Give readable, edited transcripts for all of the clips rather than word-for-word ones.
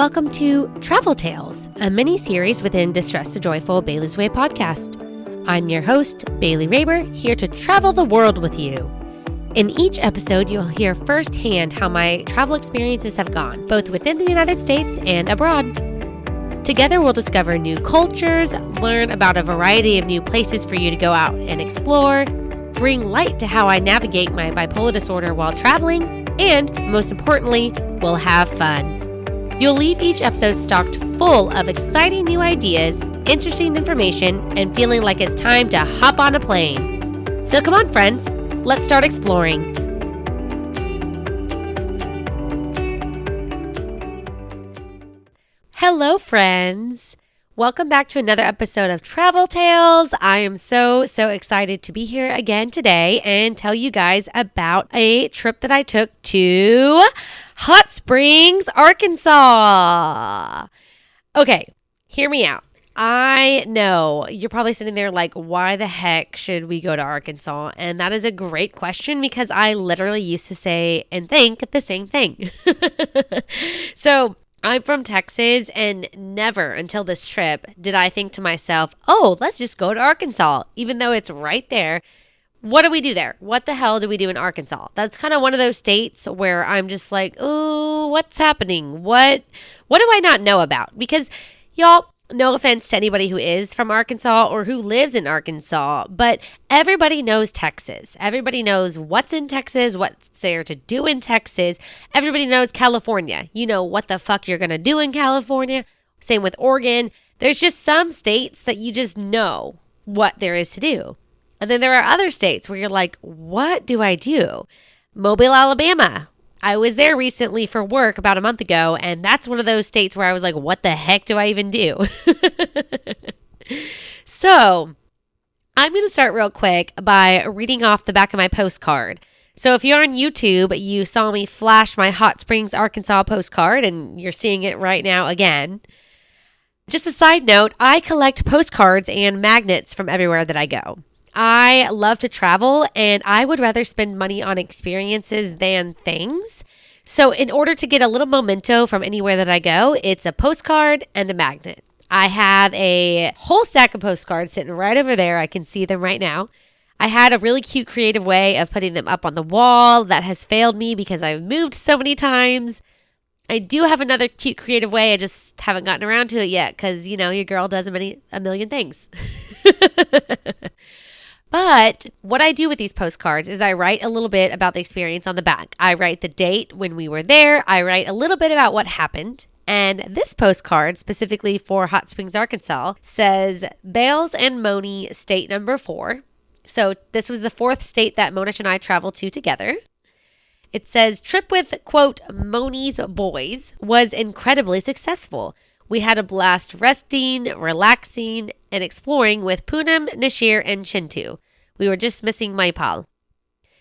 Welcome to Travel Tales, a mini-series within Distress to Joyful Bailey's Way podcast. I'm your host, Bailey Raber, here to travel the world with you. In each episode, you'll hear firsthand how my travel experiences have gone, both within the United States and abroad. Together, we'll discover new cultures, learn about a variety of new places for you to go out and explore, bring light to how I navigate my bipolar disorder while traveling, and, most importantly, we'll have fun. You'll leave each episode stocked full of exciting new ideas, interesting information, and feeling like it's time to hop on a plane. So come on, friends, let's start exploring. Hello, friends. Welcome back to another episode of Travel Tales. I am so excited to be here again today and tell you guys about a trip that I took to Hot Springs, Arkansas. Okay, hear me out. I know you're probably sitting there like, why the heck should we go to Arkansas? And that is a great question because I literally used to say and think the same thing. So I'm from Texas, and never until this trip did I think to myself, oh, let's just go to Arkansas, even though it's right there. What do we do there? What the hell do we do in Arkansas? That's kind of one of those states where I'm just like, oh, what's happening? What do I not know about? Because y'all, no offense to anybody who is from Arkansas or who lives in Arkansas, but everybody knows Texas. Everybody knows what's in Texas, what's there to do in Texas. Everybody knows California. You know what the fuck you're going to do in California. Same with Oregon. There's just some states that you just know what there is to do. And then there are other states where you're like, what do I do? Mobile, Alabama. I was there recently for work about a month ago, and that's one of those states where I was like, what the heck do I even do? So I'm going to start real quick by reading off the back of my postcard. So if you're on YouTube, you saw me flash my Hot Springs, Arkansas postcard, and you're seeing it right now again. Just a side note, I collect postcards and magnets from everywhere that I go. I love to travel, and I would rather spend money on experiences than things. So in order to get a little memento from anywhere that I go, it's a postcard and a magnet. I have a whole stack of postcards sitting right over there. I can see them right now. I had a really cute creative way of putting them up on the wall that has failed me because I've moved so many times. I do have another cute creative way. I just haven't gotten around to it yet because, you know, your girl does a million things. But what I do with these postcards is I write a little bit about the experience on the back. I write the date when we were there. I write a little bit about what happened. And this postcard, specifically for Hot Springs, Arkansas, says Bales and Moni, state number 4. So this was the 4th state that Monish and I traveled to together. It says, trip with, quote, Moni's boys was incredibly successful. We had a blast resting, relaxing, and exploring with Poonam, Nashir, and Chintu. We were just missing Maipal.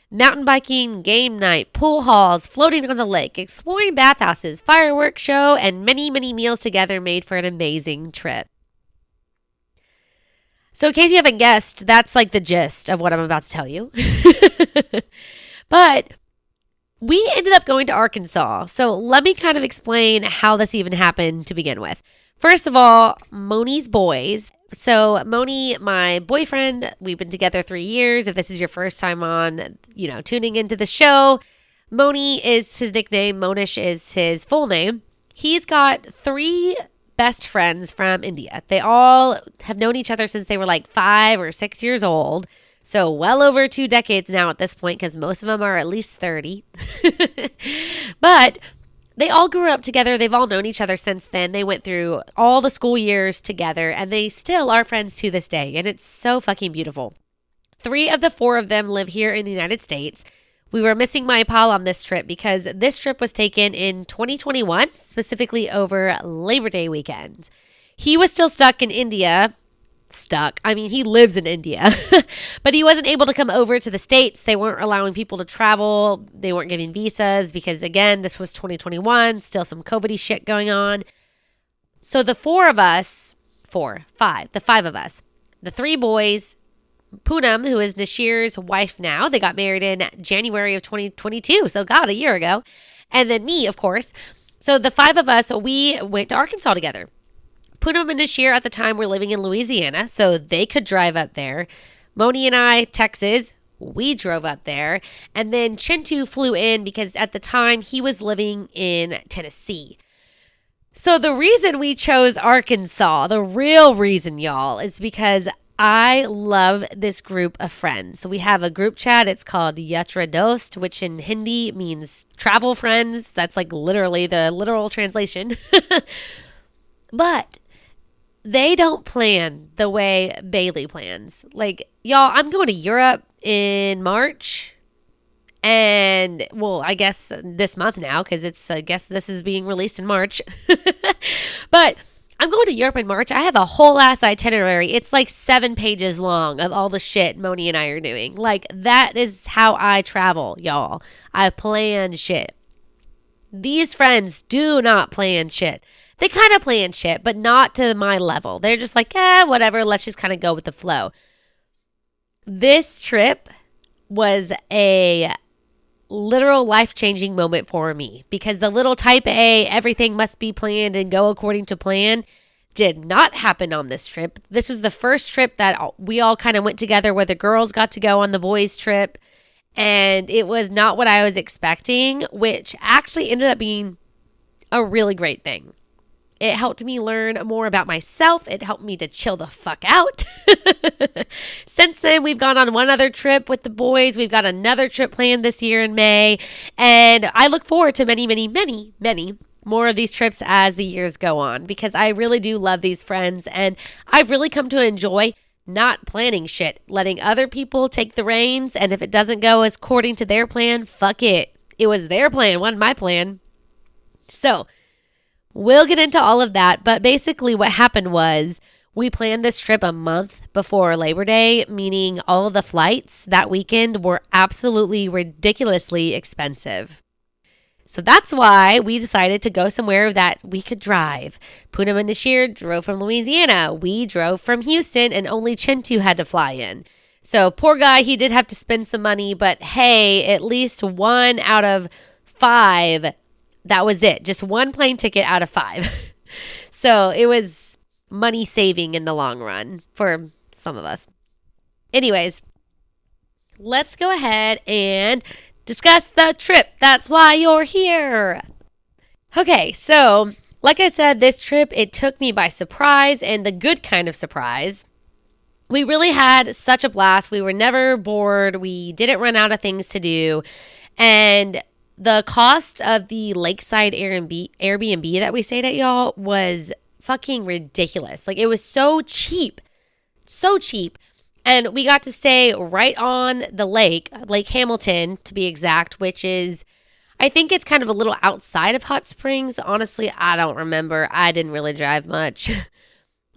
Mountain biking, game night, pool halls, floating on the lake, exploring bathhouses, fireworks show, and many meals together made for an amazing trip. So in case you haven't guessed, that's like the gist of what I'm about to tell you. But we ended up going to Arkansas, so let me kind of explain how this even happened to begin with. First of all, Moni's boys. So Moni, my boyfriend, we've been together 3 years. If this is your first time on, tuning into the show, Moni is his nickname. Monish is his full name. He's got 3 best friends from India. They all have known each other since they were like 5 or 6 years old. So well over 2 decades now at this point because most of them are at least 30. But they all grew up together. They've all known each other since then. They went through all the school years together and they still are friends to this day. And it's so fucking beautiful. 3 of the 4 of them live here in the United States. We were missing Maipal on this trip because this trip was taken in 2021, specifically over Labor Day weekend. He was still stuck in India. He lives in India, but he wasn't able to come over to the States. They weren't allowing people to travel. They weren't giving visas because, again, this was 2021, still some COVID-y shit going on. So the 5 of us, the 3 boys, Poonam, who is Nashir's wife now, they got married in January of 2022, so God, a year ago. And then me, of course, So the 5 of us, we went to Arkansas together. Punam and Nashir at the time were living in Louisiana, so they could drive up there. Moni and I, Texas, we drove up there. And then Chintu flew in because at the time he was living in Tennessee. So the reason we chose Arkansas, the real reason, y'all, is because I love this group of friends. So we have a group chat. It's called Yatra Dost, which in Hindi means travel friends. That's like literally the literal translation. But they don't plan the way Bailey plans. Like, y'all, I'm going to Europe in March. And, well, I guess this month now, because I guess this is being released in March. But I'm going to Europe in March. I have a whole ass itinerary. It's like 7 pages long of all the shit Moni and I are doing. Like, that is how I travel, y'all. I plan shit. These friends do not plan shit. They kind of plan shit, but not to my level. They're just like, whatever, let's just kind of go with the flow. This trip was a literal life-changing moment for me because the little type A, everything must be planned and go according to plan, did not happen on this trip. This was the first trip that we all kind of went together where the girls got to go on the boys' trip, and it was not what I was expecting, which actually ended up being a really great thing. It helped me learn more about myself. It helped me to chill the fuck out. Since then, we've gone on one other trip with the boys. We've got another trip planned this year in May. And I look forward to many, many, many, many more of these trips as the years go on because I really do love these friends. And I've really come to enjoy not planning shit, letting other people take the reins. And if it doesn't go as according to their plan, fuck it. It was their plan, wasn't my plan. So we'll get into all of that, but basically what happened was we planned this trip a month before Labor Day, meaning all of the flights that weekend were absolutely ridiculously expensive. So that's why we decided to go somewhere that we could drive. Poonam and Nashir drove from Louisiana. We drove from Houston, and only Chintu had to fly in. So poor guy, he did have to spend some money, but hey, at least 1 out of 5, that was it. Just 1 plane ticket out of 5. So it was money saving in the long run for some of us. Anyways, let's go ahead and discuss the trip. That's why you're here. Okay, so like I said, this trip, it took me by surprise, and the good kind of surprise. We really had such a blast. We were never bored. We didn't run out of things to do. And the cost of the lakeside Airbnb that we stayed at, y'all, was fucking ridiculous. Like, it was so cheap. So cheap. And we got to stay right on the lake, Lake Hamilton, to be exact, which is, I think it's kind of a little outside of Hot Springs. Honestly, I don't remember. I didn't really drive much.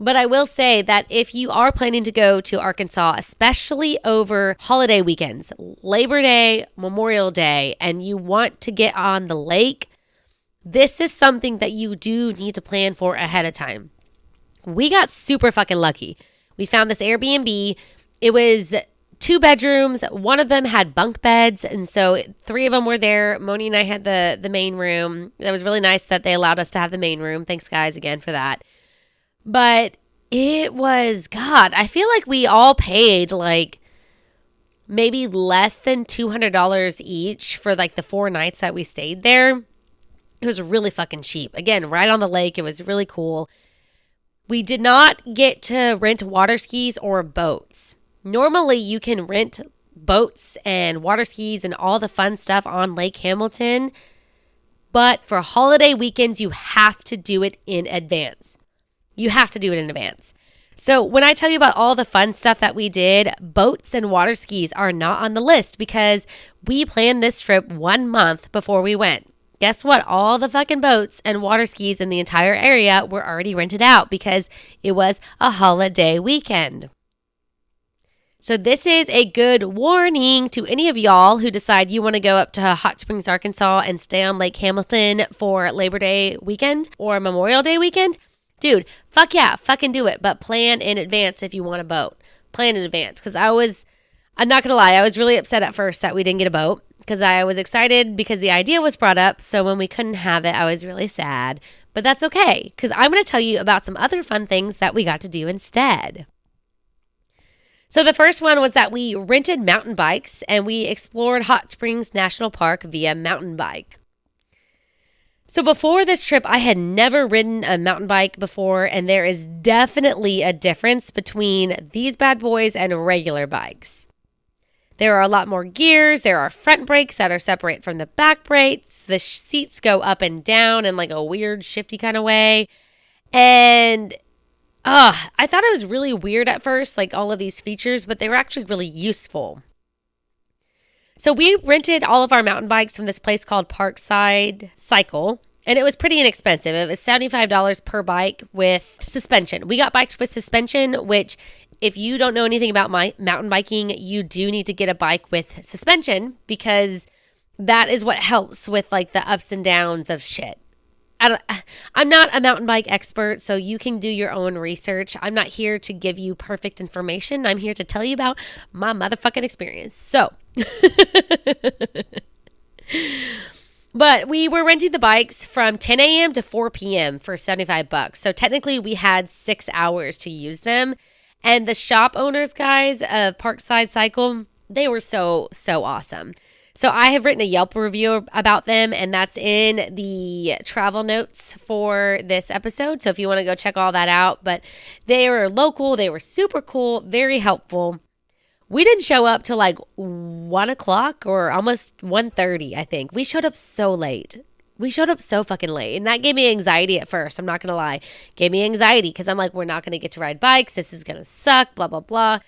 But I will say that if you are planning to go to Arkansas, especially over holiday weekends, Labor Day, Memorial Day, and you want to get on the lake, this is something that you do need to plan for ahead of time. We got super fucking lucky. We found this Airbnb. It was 2 bedrooms. One of them had bunk beds, and so 3 of them were there. Moni and I had the main room. It was really nice that they allowed us to have the main room. Thanks, guys, again for that. But it was, God, I feel like we all paid like maybe less than $200 each for like the 4 nights that we stayed there. It was really fucking cheap. Again, right on the lake. It was really cool. We did not get to rent water skis or boats. Normally, you can rent boats and water skis and all the fun stuff on Lake Hamilton. But for holiday weekends, you have to do it in advance. You have to do it in advance. So when I tell you about all the fun stuff that we did, boats and water skis are not on the list because we planned this trip 1 month before we went. Guess what? All the fucking boats and water skis in the entire area were already rented out because it was a holiday weekend. So this is a good warning to any of y'all who decide you want to go up to Hot Springs, Arkansas and stay on Lake Hamilton for Labor Day weekend or Memorial Day weekend. Dude, fuck yeah, fucking do it. But plan in advance if you want a boat. Plan in advance. Because I'm not going to lie, I was really upset at first that we didn't get a boat because I was excited because the idea was brought up. So when we couldn't have it, I was really sad. But that's okay because I'm going to tell you about some other fun things that we got to do instead. So the first one was that we rented mountain bikes and we explored Hot Springs National Park via mountain bike. So before this trip, I had never ridden a mountain bike before, and there is definitely a difference between these bad boys and regular bikes. There are a lot more gears. There are front brakes that are separate from the back brakes. The seats go up and down in like a weird shifty kind of way. And I thought it was really weird at first, like all of these features, but they were actually really useful. So we rented all of our mountain bikes from this place called Parkside Cycle, and it was pretty inexpensive. It was $75 per bike with suspension. We got bikes with suspension, which if you don't know anything about my mountain biking, you do need to get a bike with suspension because that is what helps with like the ups and downs of shit. I'm not a mountain bike expert, so you can do your own research. I'm not here to give you perfect information. I'm here to tell you about my motherfucking experience. So, but we were renting the bikes from 10 a.m. to 4 p.m. for $75. So technically we had 6 hours to use them. And the shop owners, guys, of Parkside Cycle, they were so awesome. So I have written a Yelp review about them, and that's in the travel notes for this episode. So if you want to go check all that out, but they were local. They were super cool, very helpful. We didn't show up till like 1 o'clock or almost 1:30, I think. We showed up so late. We showed up so fucking late, and that gave me anxiety at first. I'm not going to lie. Gave me anxiety because I'm like, we're not going to get to ride bikes. This is going to suck, blah, blah, blah.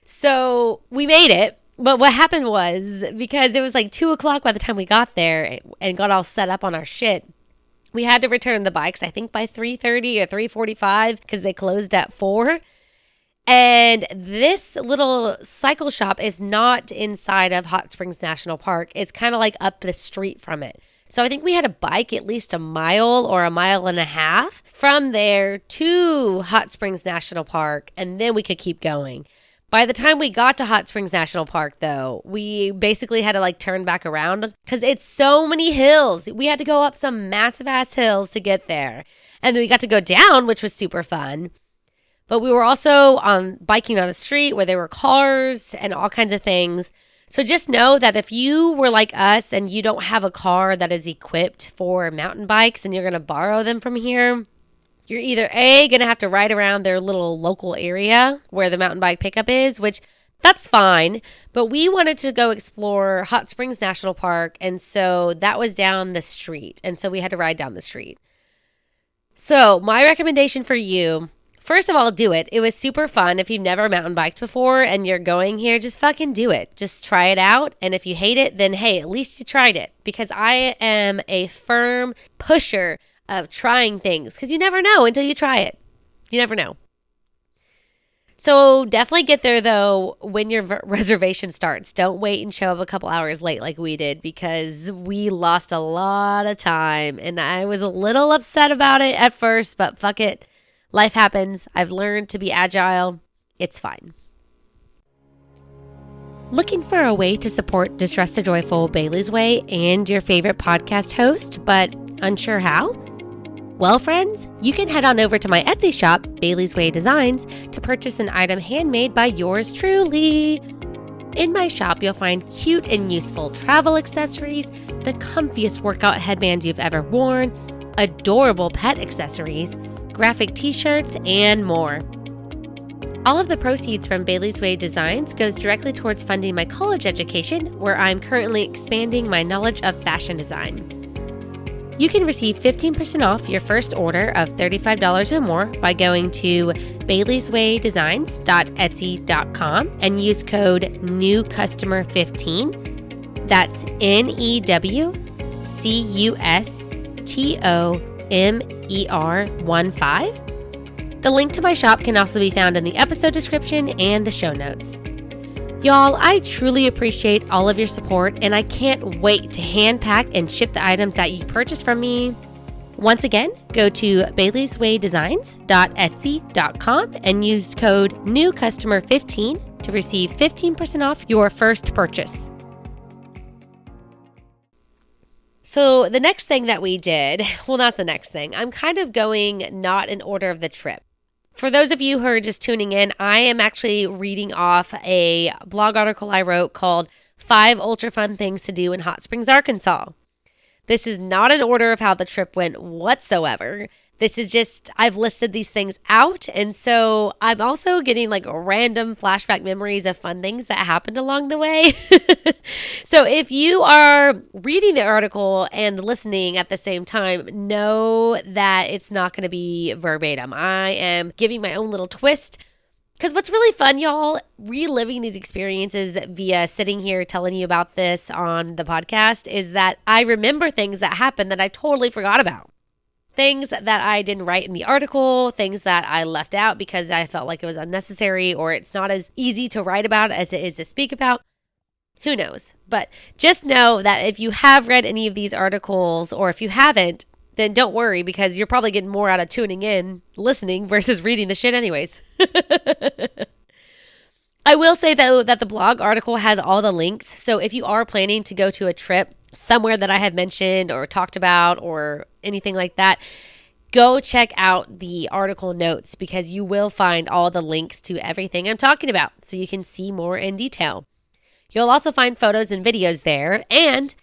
So we made it. But what happened was, because it was like 2 o'clock by the time we got there and got all set up on our shit, we had to return the bikes, I think by 3:30 or 3:45 because they closed at 4. And this little cycle shop is not inside of Hot Springs National Park. It's kind of like up the street from it. So I think we had to bike at least a mile or a mile and a half from there to Hot Springs National Park, and then we could keep going. By the time we got to Hot Springs National Park, though, we basically had to like turn back around because it's so many hills. We had to go up some massive ass hills to get there. And then we got to go down, which was super fun. But we were also biking on the street where there were cars and all kinds of things. So just know that if you were like us and you don't have a car that is equipped for mountain bikes and you're going to borrow them from here, you're either A, going to have to ride around their little local area where the mountain bike pickup is, which that's fine. But we wanted to go explore Hot Springs National Park. And so that was down the street. And so we had to ride down the street. So my recommendation for you, first of all, do it. It was super fun. If you've never mountain biked before and you're going here, just fucking do it. Just try it out. And if you hate it, then hey, at least you tried it. Because I am a firm pusher of trying things because you never know until you try it. You never know. So definitely get there though when your reservation starts. Don't wait and show up a couple hours late like we did because we lost a lot of time and I was a little upset about it at first, but fuck it. Life happens. I've learned to be agile. It's fine. Looking for a way to support Distress to Joyful Bailey's Way and your favorite podcast host, but unsure how? Well, friends, you can head on over to my Etsy shop, Bailey's Way Designs, to purchase an item handmade by yours truly. In my shop, you'll find cute and useful travel accessories, the comfiest workout headbands you've ever worn, adorable pet accessories, graphic t-shirts, and more. All of the proceeds from Bailey's Way Designs goes directly towards funding my college education, where I'm currently expanding my knowledge of fashion design. You can receive 15% off your first order of $35 or more by going to baileyswaydesigns.etsy.com and use code NEWCUSTOMER15. That's NEWCUSTOMER15. The link to my shop can also be found in the episode description and the show notes. Y'all, I truly appreciate all of your support, and I can't wait to hand pack and ship the items that you purchase from me. Once again, go to baileyswaydesigns.etsy.com and use code NEWCUSTOMER15 to receive 15% off your first purchase. So the next thing that we did, well, not the next thing, I'm kind of going not in order of the trip. For those of you who are just tuning in, I am actually reading off a blog article I wrote called 5 Ultra Fun Things to Do in Hot Springs, Arkansas. This is not an order of how the trip went whatsoever. This is just, I've listed these things out. And so I'm also getting like random flashback memories of fun things that happened along the way. So if you are reading the article and listening at the same time, know that it's not going to be verbatim. I am giving my own little twist. Because what's really fun, y'all, reliving these experiences via sitting here telling you about this on the podcast, is that I remember things that happened that I totally forgot about. Things that I didn't write in the article, things that I left out because I felt like it was unnecessary or it's not as easy to write about as it is to speak about. Who knows? But just know that if you have read any of these articles, or if you haven't, then don't worry, because you're probably getting more out of tuning in, listening, versus reading the shit anyways. I will say, though, that the blog article has all the links. So if you are planning to go to a trip somewhere that I have mentioned or talked about or anything like that, go check out the article notes, because you will find all the links to everything I'm talking about so you can see more in detail. You'll also find photos and videos there. And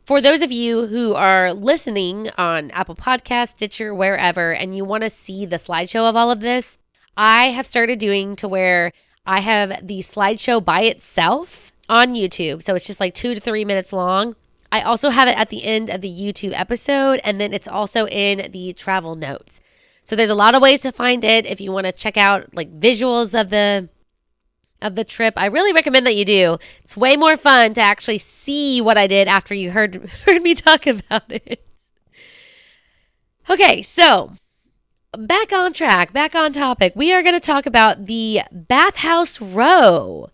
for those of you who are listening on Apple Podcasts, Stitcher, wherever, and you want to see the slideshow of all of this, I have started doing to where I have the slideshow by itself on YouTube. So it's just like 2 to 3 minutes long. I also have it at the end of the YouTube episode, and then it's also in the travel notes. So there's a lot of ways to find it if you want to check out like visuals of the trip. I really recommend that you do. It's way more fun to actually see what I did after you heard me talk about it. Okay, so back on track, back on topic. We are going to talk about the bathhouse row.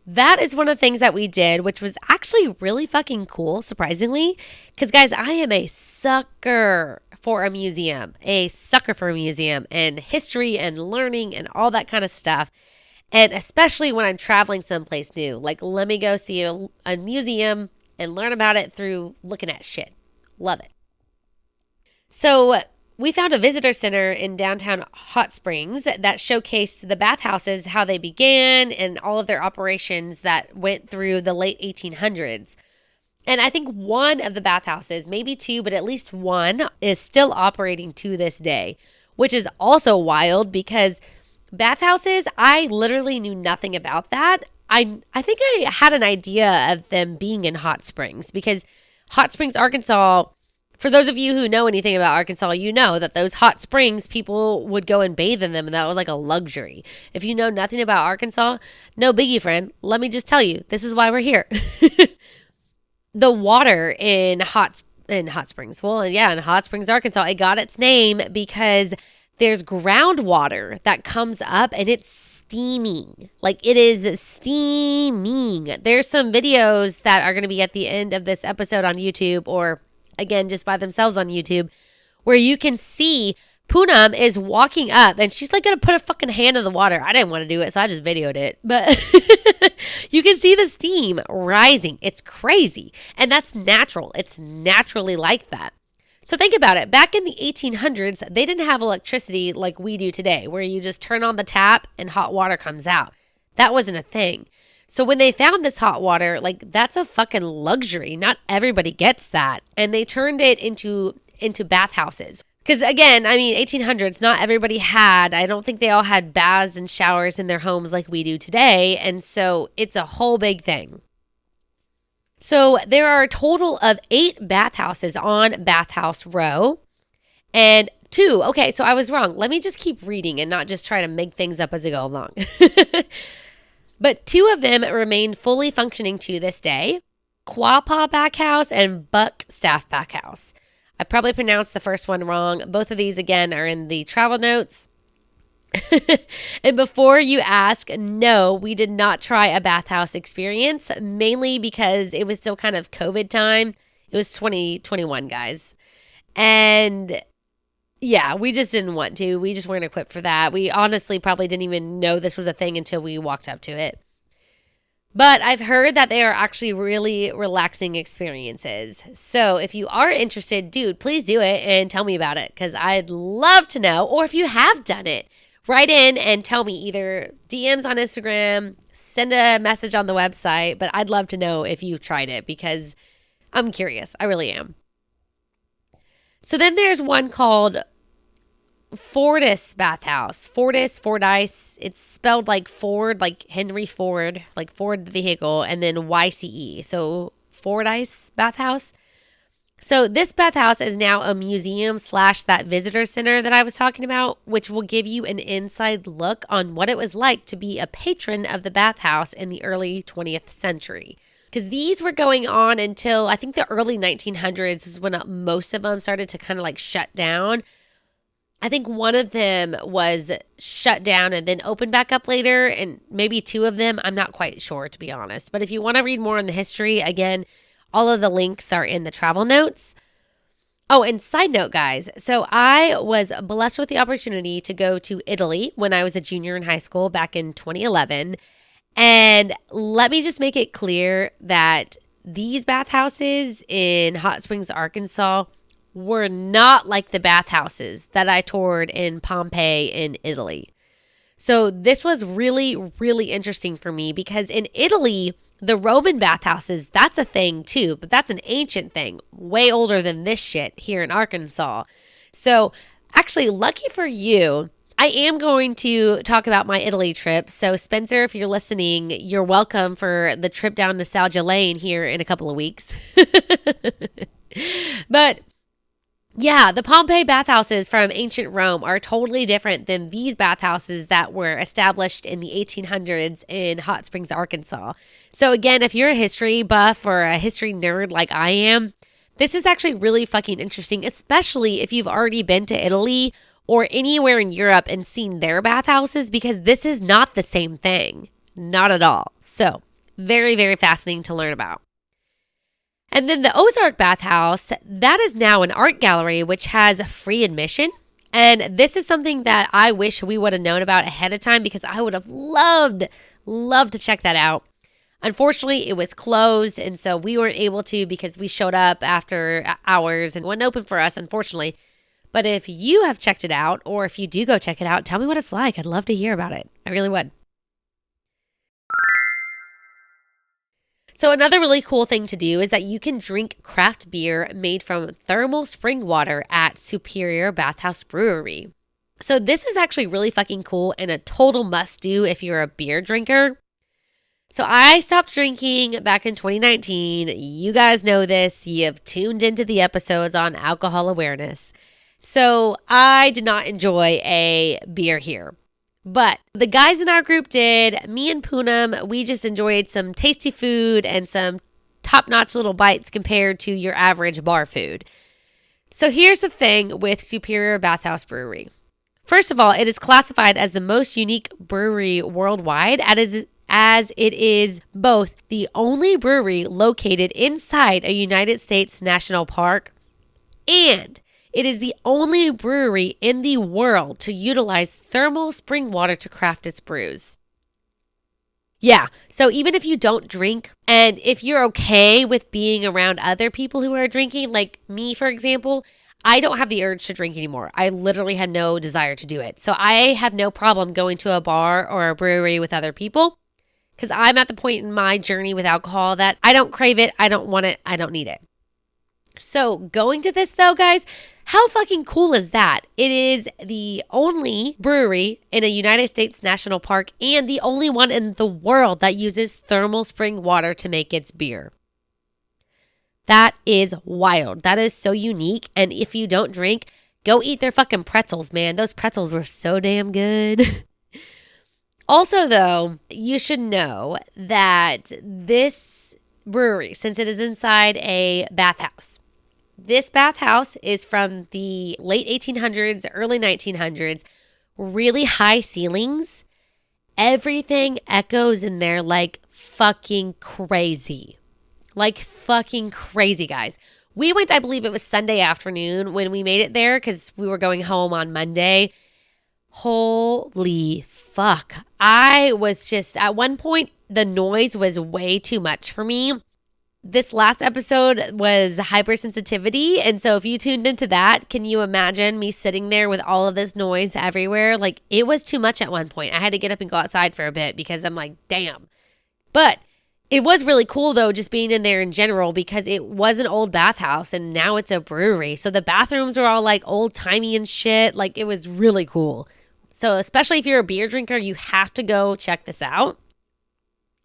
That is one of the things that we did, which was actually really fucking cool, surprisingly. Because, guys, I am a sucker for a museum. And history and learning and all that kind of stuff. And especially when I'm traveling someplace new. Like, let me go see a museum and learn about it through looking at shit. Love it. So we found a visitor center in downtown Hot Springs that showcased the bathhouses, how they began, and all of their operations that went through the late 1800s. And I think one of the bathhouses, maybe 2, but at least one, is still operating to this day, which is also wild because bathhouses, I literally knew nothing about that. I think I had an idea of them being in Hot Springs because Hot Springs, Arkansas, for those of you who know anything about Arkansas, you know that those hot springs, people would go and bathe in them, and that was like a luxury. If you know nothing about Arkansas, no biggie, friend. Let me just tell you, this is why we're here. The water in Hot Springs, in Hot Springs, Arkansas, it got its name because there's groundwater that comes up and it's steaming. Like, it is steaming. There's some videos that are going to be at the end of this episode on YouTube, or again, just by themselves on YouTube, where you can see Poonam is walking up and she's like going to put a fucking hand in the water. I didn't want to do it, so I just videoed it. But you can see the steam rising. It's crazy. And that's natural. It's naturally like that. So think about it. Back in the 1800s, they didn't have electricity like we do today, where you just turn on the tap and hot water comes out. That wasn't a thing. So when they found this hot water, like, that's a fucking luxury. Not everybody gets that. And they turned it into bathhouses. Because again, I mean, 1800s, not everybody had, I don't think they all had baths and showers in their homes like we do today. And so it's a whole big thing. So there are a total of 8 bathhouses on Bathhouse Row. And 2, okay, so I was wrong. Let me just keep reading and not just try to make things up as I go along. But 2 of them remain fully functioning to this day, Quapaw Backhouse and Buckstaff Backhouse. I probably pronounced the first one wrong. Both of these, again, are in the travel notes. And before you ask, no, we did not try a bathhouse experience, mainly because it was still kind of COVID time. It was 2021, guys. And yeah, we just didn't want to. We just weren't equipped for that. We honestly probably didn't even know this was a thing until we walked up to it. But I've heard that they are actually really relaxing experiences. So if you are interested, dude, please do it and tell me about it because I'd love to know. Or if you have done it, write in and tell me, either DMs on Instagram, send a message on the website. But I'd love to know if you've tried it because I'm curious. I really am. So then there's one called Fordyce Bathhouse. Fordyce. It's spelled like Ford, like Henry Ford, like Ford the vehicle, and then YCE. So Fordyce Bathhouse. So this bathhouse is now a museum / that visitor center that I was talking about, which will give you an inside look on what it was like to be a patron of the bathhouse in the early 20th century. Because these were going on until I think the early 1900s is when most of them started to kind of like shut down. I think one of them was shut down and then opened back up later, and maybe two of them. I'm not quite sure, to be honest. But if you want to read more on the history, again, all of the links are in the travel notes. Oh, and side note, guys. So I was blessed with the opportunity to go to Italy when I was a junior in high school back in 2011. And let me just make it clear that these bathhouses in Hot Springs, Arkansas, were not like the bathhouses that I toured in Pompeii in Italy. So this was really, really interesting for me because in Italy, the Roman bathhouses, that's a thing too, but that's an ancient thing, way older than this shit here in Arkansas. So actually, lucky for you, I am going to talk about my Italy trip. So Spencer, if you're listening, you're welcome for the trip down Nostalgia Lane here in a couple of weeks. But yeah, the Pompeii bathhouses from ancient Rome are totally different than these bathhouses that were established in the 1800s in Hot Springs, Arkansas. So again, if you're a history buff or a history nerd like I am, this is actually really fucking interesting, especially if you've already been to Italy or anywhere in Europe and seen their bathhouses, because this is not the same thing. Not at all. So very, very fascinating to learn about. And then the Ozark Bathhouse, that is now an art gallery, which has free admission. And this is something that I wish we would have known about ahead of time because I would have loved to check that out. Unfortunately, it was closed, and so we weren't able to because we showed up after hours and wasn't open for us, unfortunately. But if you have checked it out, or if you do go check it out, tell me what it's like. I'd love to hear about it. I really would. So another really cool thing to do is that you can drink craft beer made from thermal spring water at Superior Bathhouse Brewery. So this is actually really fucking cool and a total must do if you're a beer drinker. So I stopped drinking back in 2019. You guys know this. You have tuned into the episodes on alcohol awareness. So I did not enjoy a beer here. But the guys in our group did. Me and Poonam, we just enjoyed some tasty food and some top-notch little bites compared to your average bar food. So here's the thing with Superior Bathhouse Brewery. First of all, it is classified as the most unique brewery worldwide, as it is both the only brewery located inside a United States national park, and it is the only brewery in the world to utilize thermal spring water to craft its brews. Yeah, so even if you don't drink, and if you're okay with being around other people who are drinking, like me, for example, I don't have the urge to drink anymore. I literally had no desire to do it. So I have no problem going to a bar or a brewery with other people because I'm at the point in my journey with alcohol that I don't crave it, I don't want it, I don't need it. So going to this though, guys, how fucking cool is that? It is the only brewery in a United States national park and the only one in the world that uses thermal spring water to make its beer. That is wild. That is so unique. And if you don't drink, go eat their fucking pretzels, man. Those pretzels were so damn good. Also, though, you should know that this brewery, since it is inside a bathhouse, this bathhouse is from the late 1800s, early 1900s, really high ceilings. Everything echoes in there like fucking crazy. Like fucking crazy, guys. We went, I believe it was Sunday afternoon when we made it there because we were going home on Monday. Holy fuck. I was just, at one point, the noise was way too much for me. This last episode was hypersensitivity. And so if you tuned into that, can you imagine me sitting there with all of this noise everywhere? Like, it was too much at one point. I had to get up and go outside for a bit because I'm like, damn. But it was really cool, though, just being in there in general, because it was an old bathhouse and now it's a brewery. So the bathrooms are all like old timey and shit. Like, it was really cool. So especially if you're a beer drinker, you have to go check this out.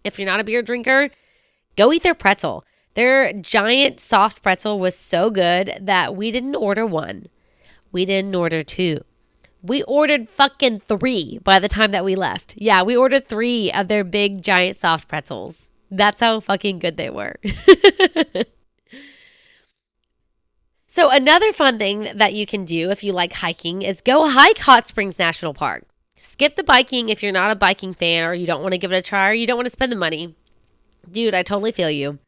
If you're not a beer drinker, go eat their pretzel. Their giant soft pretzel was so good that we didn't order one. We didn't order two. We ordered fucking 3 by the time that we left. Yeah, we ordered 3 of their big giant soft pretzels. That's how fucking good they were. So another fun thing that you can do if you like hiking is go hike Hot Springs National Park. Skip the biking if you're not a biking fan or you don't want to give it a try or you don't want to spend the money. Dude, I totally feel you.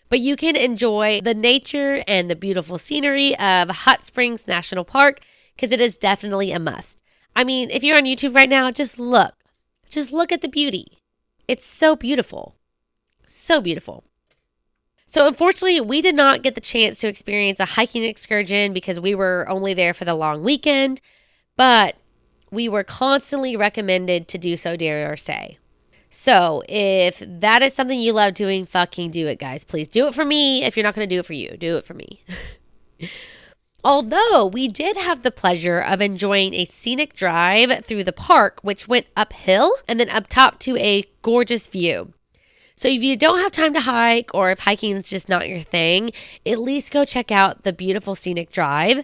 But you can enjoy the nature and the beautiful scenery of Hot Springs National Park because it is definitely a must. I mean, if you're on YouTube right now, just look. Just look at the beauty. It's so beautiful. So beautiful. So unfortunately, we did not get the chance to experience a hiking excursion because we were only there for the long weekend, but we were constantly recommended to do so during our stay. So if that is something you love doing, fucking do it, guys. Please do it for me. If you're not going to do it for you, do it for me. Although we did have the pleasure of enjoying a scenic drive through the park, which went uphill and then up top to a gorgeous view. So if you don't have time to hike or if hiking is just not your thing, at least go check out the beautiful scenic drive.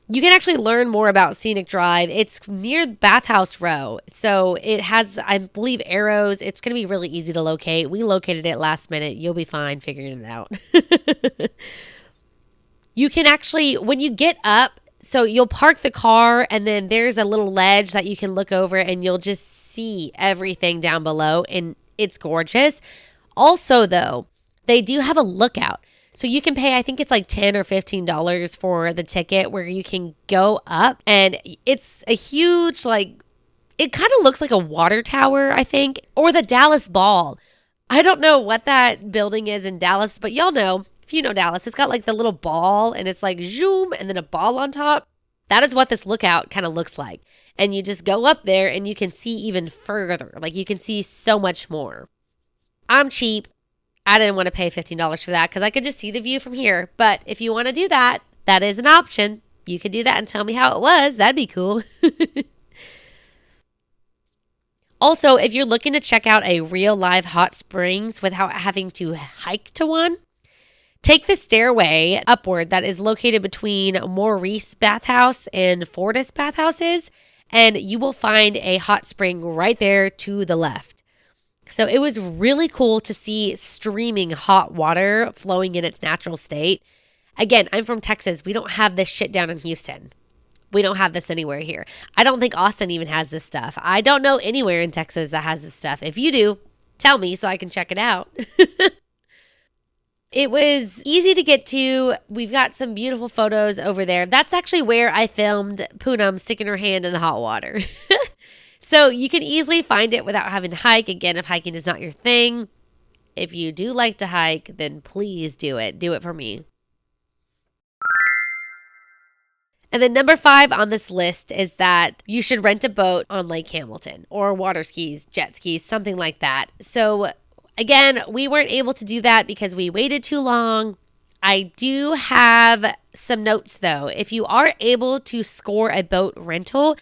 You can actually learn more about Scenic Drive. It's near Bathhouse Row. So it has, I believe, arrows. It's going to be really easy to locate. We located it last minute. You'll be fine figuring it out. You can actually, when you get up, so you'll park the car and then there's a little ledge that you can look over and you'll just see everything down below and it's gorgeous. Also, though, they do have a lookout. So you can pay, I think it's like $10 or $15 for the ticket where you can go up and it's a huge, like, it kind of looks like a water tower, I think, or the Dallas Ball. I don't know what that building is in Dallas, but y'all know, if you know Dallas, it's got like the little ball and it's like zoom and then a ball on top. That is what this lookout kind of looks like. And you just go up there and you can see even further. Like you can see so much more. I'm cheap. I didn't want to pay $15 for that because I could just see the view from here. But if you want to do that, that is an option. You can do that and tell me how it was. That'd be cool. Also, if you're looking to check out a real live hot springs without having to hike to one, take the stairway upward that is located between Maurice Bathhouse and Fortis Bathhouses, and you will find a hot spring right there to the left. So it was really cool to see streaming hot water flowing in its natural state. Again, I'm from Texas. We don't have this shit down in Houston. We don't have this anywhere here. I don't think Austin even has this stuff. I don't know anywhere in Texas that has this stuff. If you do, tell me so I can check it out. It was easy to get to. We've got some beautiful photos over there. That's actually where I filmed Poonam sticking her hand in the hot water. So you can easily find it without having to hike. Again, if hiking is not your thing, if you do like to hike, then please do it. Do it for me. And then number 5 on this list is that you should rent a boat on Lake Hamilton or water skis, jet skis, something like that. So again, we weren't able to do that because we waited too long. I do have some notes though. If you are able to score a boat rental,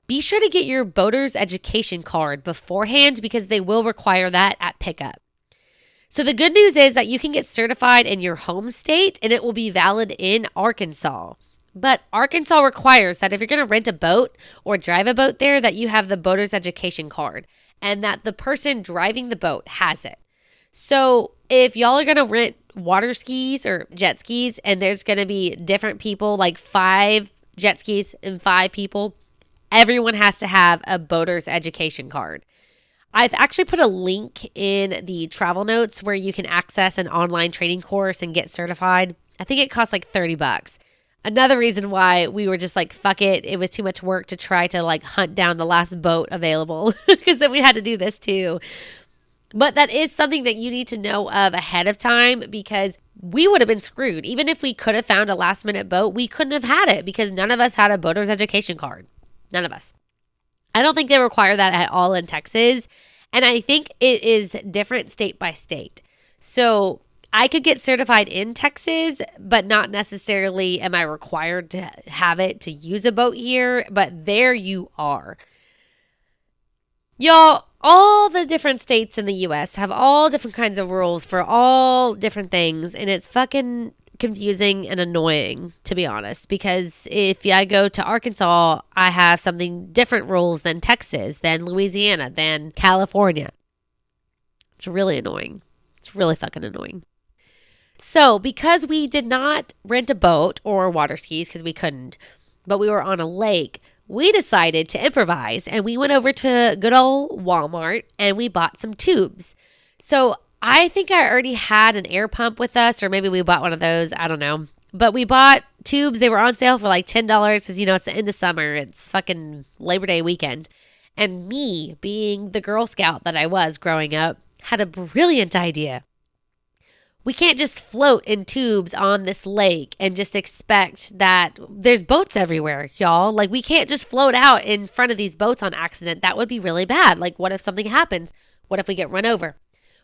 be sure to get your boater's education card beforehand because they will require that at pickup. So the good news is that you can get certified in your home state and it will be valid in Arkansas. But Arkansas requires that if you're going to rent a boat or drive a boat there, that you have the boater's education card and that the person driving the boat has it. So if y'all are going to rent water skis or jet skis and there's going to be different people, like 5 jet skis and 5 people, everyone has to have a boater's education card. I've actually put a link in the travel notes where you can access an online training course and get certified. I think it costs like $30. Another reason why we were just like, fuck it. It was too much work to try to like hunt down the last boat available because then we had to do this too. But that is something that you need to know of ahead of time because we would have been screwed. Even if we could have found a last minute boat, we couldn't have had it because none of us had a boater's education card. None of us. I don't think they require that at all in Texas. And I think it is different state by state. So I could get certified in Texas, but not necessarily am I required to have it to use a boat here. But there you are. Y'all, all the different states in the U.S. have all different kinds of rules for all different things. And it's fucking confusing and annoying, to be honest, because if I go to Arkansas, I have something different rules than Texas, than Louisiana, than California. It's really annoying. It's really fucking annoying. So because we did not rent a boat or water skis because we couldn't, but we were on a lake, we decided to improvise and we went over to good old Walmart and we bought some tubes. So I think I already had an air pump with us, or maybe we bought one of those. I don't know. But we bought tubes. They were on sale for like $10 because, it's the end of summer. It's fucking Labor Day weekend. And me, being the Girl Scout that I was growing up, had a brilliant idea. We can't just float in tubes on this lake and just expect that there's boats everywhere, y'all. Like, we can't just float out in front of these boats on accident. That would be really bad. Like, what if something happens? What if we get run over?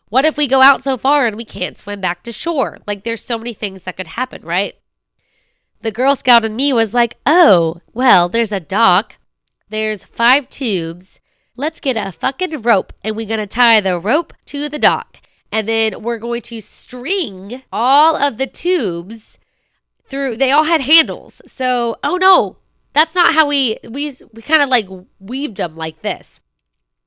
What if we go out so far and we can't swim back to shore? Like, there's so many things that could happen, right? The Girl Scout in me was like, oh, well, there's a dock. There's 5 tubes. Let's get a fucking rope and we're going to tie the rope to the dock. And then we're going to string all of the tubes through. They all had handles. So, oh no, that's not how we kind of like weaved them like this.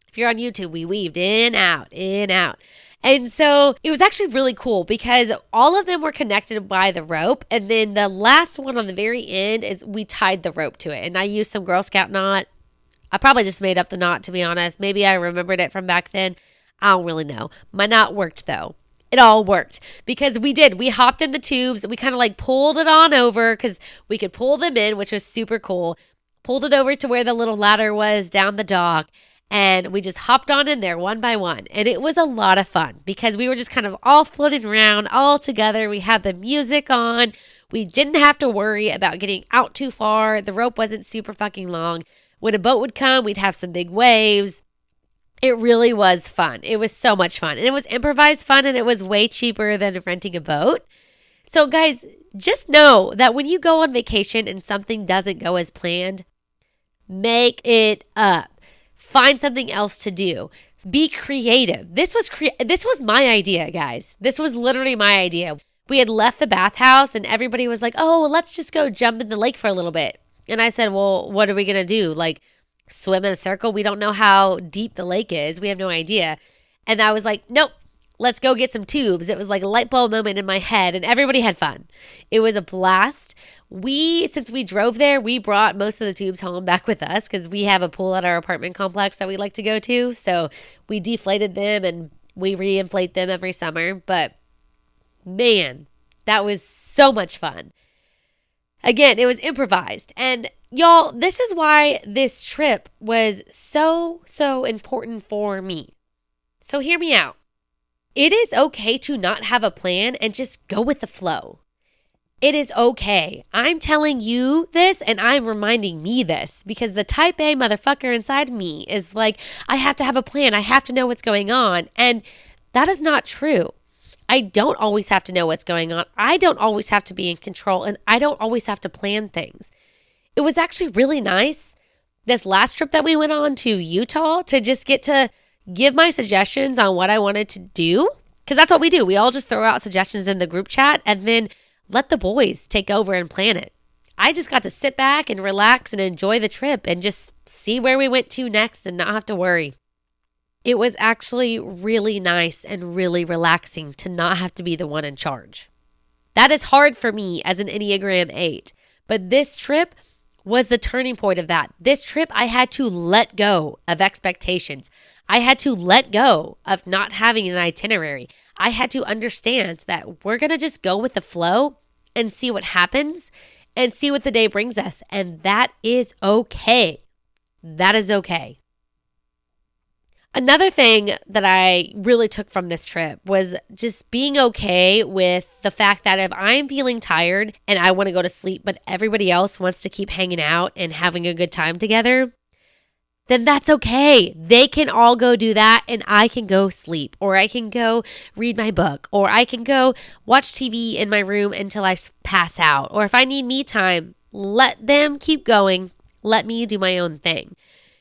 If you're on YouTube, we weaved in, out, in, out. And so it was actually really cool because all of them were connected by the rope. And then the last one on the very end is we tied the rope to it. And I used some Girl Scout knot. I probably just made up the knot, to be honest. Maybe I remembered it from back then. I don't really know. My knot worked though. It all worked because we did. We hopped in the tubes. We kind of like pulled it on over because we could pull them in, which was super cool. Pulled it over to where the little ladder was down the dock. And we just hopped on in there one by one. And it was a lot of fun because we were just kind of all floating around all together. We had the music on. We didn't have to worry about getting out too far. The rope wasn't super fucking long. When a boat would come, we'd have some big waves. It really was fun. It was so much fun. And it was improvised fun and it was way cheaper than renting a boat. So guys, just know that when you go on vacation and something doesn't go as planned, make it up. Find something else to do. Be creative. This was my idea, guys. This was literally my idea. We had left the bathhouse and everybody was like, oh, well, let's just go jump in the lake for a little bit. And I said, well, what are we going to do? Like, swim in a circle? We don't know how deep the lake is. We have no idea. And I was like, nope, let's go get some tubes. It was like a light bulb moment in my head and everybody had fun. It was a blast. Since we drove there, we brought most of the tubes home back with us because we have a pool at our apartment complex that we like to go to. So we deflated them and we reinflate them every summer. But man, that was so much fun. Again, it was improvised. And y'all, this is why this trip was so important for me. So hear me out. It is okay to not have a plan and just go with the flow. It is okay. I'm telling you this and I'm reminding me this because the type A motherfucker inside me is like, I have to have a plan. I have to know what's going on. And that is not true. I don't always have to know what's going on. I don't always have to be in control and I don't always have to plan things. It was actually really nice this last trip that we went on to Utah to just get to give my suggestions on what I wanted to do. Because that's what we do. We all just throw out suggestions in the group chat and then let the boys take over and plan it. I just got to sit back and relax and enjoy the trip and just see where we went to next and not have to worry. It was actually really nice and really relaxing to not have to be the one in charge. That is hard for me as an Enneagram 8, but this trip was the turning point of that. This trip, I had to let go of expectations. I had to let go of not having an itinerary. I had to understand that we're going to just go with the flow and see what happens and see what the day brings us. And that is okay. That is okay. Another thing that I really took from this trip was just being okay with the fact that if I'm feeling tired and I want to go to sleep, but everybody else wants to keep hanging out and having a good time together, then that's okay. They can all go do that and I can go sleep, or I can go read my book, or I can go watch TV in my room until I pass out. Or if I need me time, let them keep going. Let me do my own thing.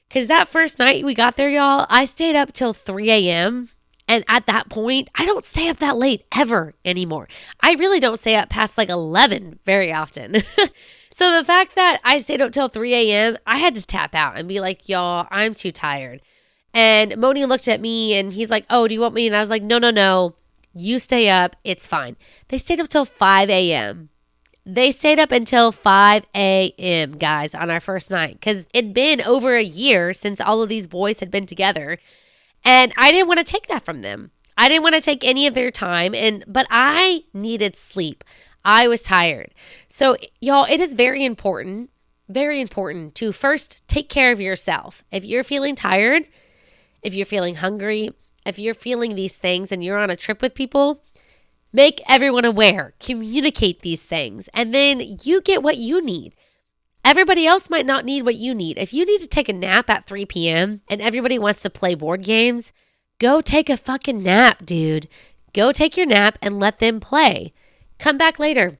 Because that first night we got there, y'all, I stayed up till 3 a.m. And at that point, I don't stay up that late ever anymore. I really don't stay up past like 11 very often. So the fact that I stayed up till 3 a.m., I had to tap out and be like, y'all, I'm too tired. And Moni looked at me and he's like, oh, do you want me? And I was like, no. You stay up. It's fine. They stayed up till 5 a.m. They stayed up until 5 a.m., guys, on our first night. Because it'd been over a year since all of these boys had been together. And I didn't want to take that from them. I didn't want to take any of their time. But I needed sleep. I was tired. So, y'all, it is very important to first take care of yourself. If you're feeling tired, if you're feeling hungry, if you're feeling these things and you're on a trip with people, make everyone aware. Communicate these things. And then you get what you need. Everybody else might not need what you need. If you need to take a nap at 3 p.m. and everybody wants to play board games, go take a fucking nap, dude. Go take your nap and let them play. Come back later.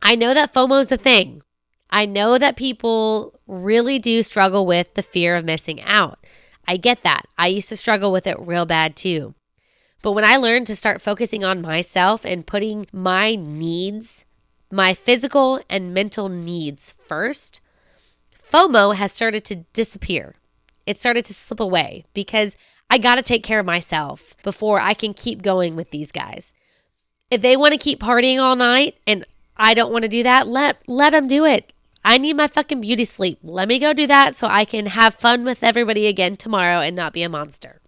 I know that FOMO is a thing. I know that people really do struggle with the fear of missing out. I get that. I used to struggle with it real bad too. But when I learned to start focusing on myself and putting my needs, my physical and mental needs first, FOMO has started to disappear. It started to slip away because I got to take care of myself before I can keep going with these guys. If they want to keep partying all night and I don't want to do that, let them do it. I need my fucking beauty sleep. Let me go do that so I can have fun with everybody again tomorrow and not be a monster.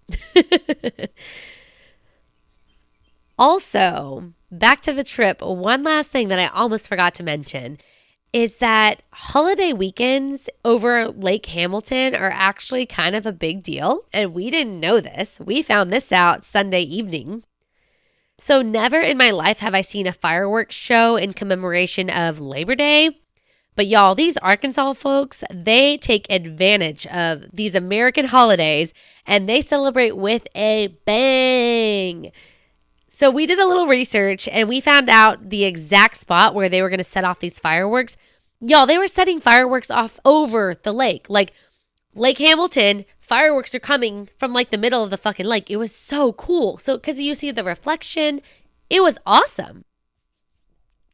Also, back to the trip, one last thing that I almost forgot to mention is that holiday weekends over Lake Hamilton are actually kind of a big deal. And we didn't know this. We found this out Sunday evening. So never in my life have I seen a fireworks show in commemoration of Labor Day. But y'all, these Arkansas folks, they take advantage of these American holidays and they celebrate with a bang. So we did a little research and we found out the exact spot where they were going to set off these fireworks. Y'all, they were setting fireworks off over the lake. Like Lake Hamilton, fireworks are coming from like the middle of the fucking lake. It was so cool. So because you see the reflection, it was awesome.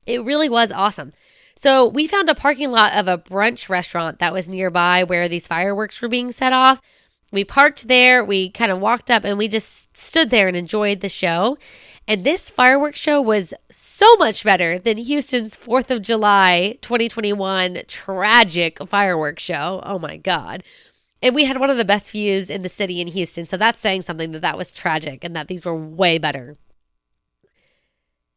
It really was awesome. So we found a parking lot of a brunch restaurant that was nearby where these fireworks were being set off. We parked there, we kind of walked up and we just stood there and enjoyed the show. And this fireworks show was so much better than Houston's 4th of July 2021 tragic fireworks show. Oh my God. And we had one of the best views in the city in Houston. So that's saying something that was tragic and that these were way better.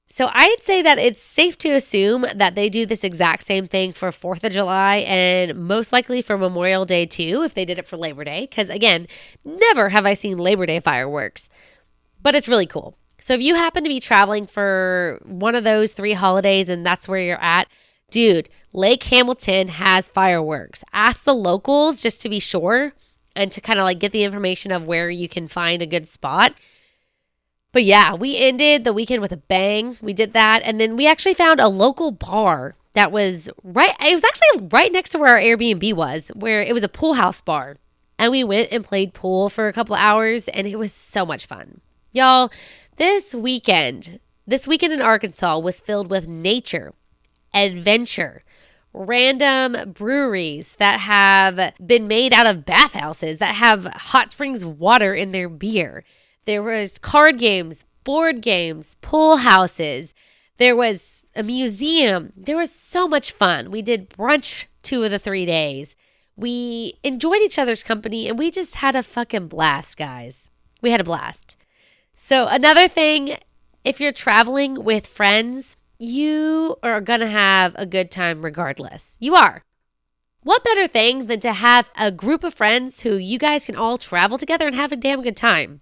So I'd say that it's safe to assume that they do this exact same thing for 4th of July and most likely for Memorial Day too, if they did it for Labor Day. Because again, never have I seen Labor Day fireworks, but it's really cool. So if you happen to be traveling for one of those 3 holidays and that's where you're at, dude, Lake Hamilton has fireworks. Ask the locals just to be sure and to kind of like get the information of where you can find a good spot. But yeah, we ended the weekend with a bang. We did that. And then we actually found a local bar that was it was actually right next to where our Airbnb was, where it was a pool house bar. And we went and played pool for a couple of hours and it was so much fun. Y'all, this weekend in Arkansas was filled with nature, adventure, random breweries that have been made out of bathhouses, that have hot springs water in their beer. There was card games, board games, pool houses. There was a museum. There was so much fun. We did brunch 2 of the 3 days. We enjoyed each other's company and we just had a fucking blast, guys. We had a blast. So another thing, if you're traveling with friends, you are going to have a good time regardless. You are. What better thing than to have a group of friends who you guys can all travel together and have a damn good time?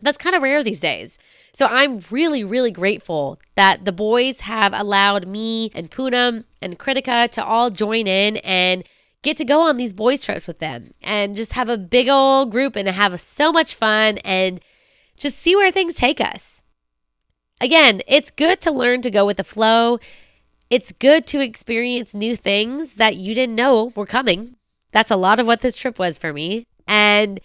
That's kind of rare these days. So I'm really, really grateful that the boys have allowed me and Poonam and Kritika to all join in and get to go on these boys trips with them and just have a big old group and have so much fun and just see where things take us. Again, it's good to learn to go with the flow. It's good to experience new things that you didn't know were coming. That's a lot of what this trip was for me. And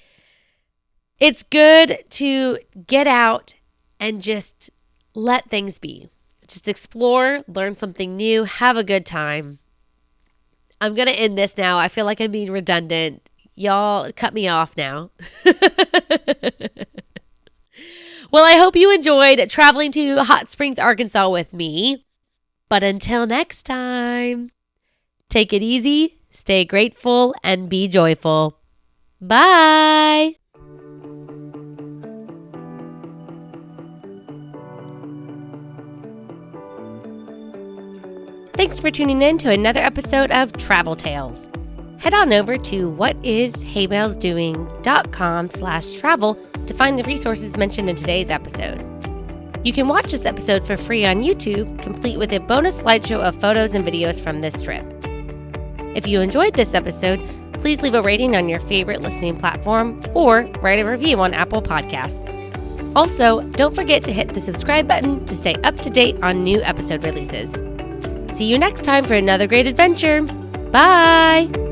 it's good to get out and just let things be. Just explore, learn something new, have a good time. I'm going to end this now. I feel like I'm being redundant. Y'all cut me off now. Well, I hope you enjoyed traveling to Hot Springs, Arkansas with me. But until next time, take it easy, stay grateful, and be joyful. Bye. Thanks for tuning in to another episode of Travel Tales. Head on over to whatishaybellsdoing.com/travel to find the resources mentioned in today's episode. You can watch this episode for free on YouTube, complete with a bonus slideshow of photos and videos from this trip. If you enjoyed this episode, please leave a rating on your favorite listening platform or write a review on Apple Podcasts. Also, don't forget to hit the subscribe button to stay up to date on new episode releases. See you next time for another great adventure. Bye!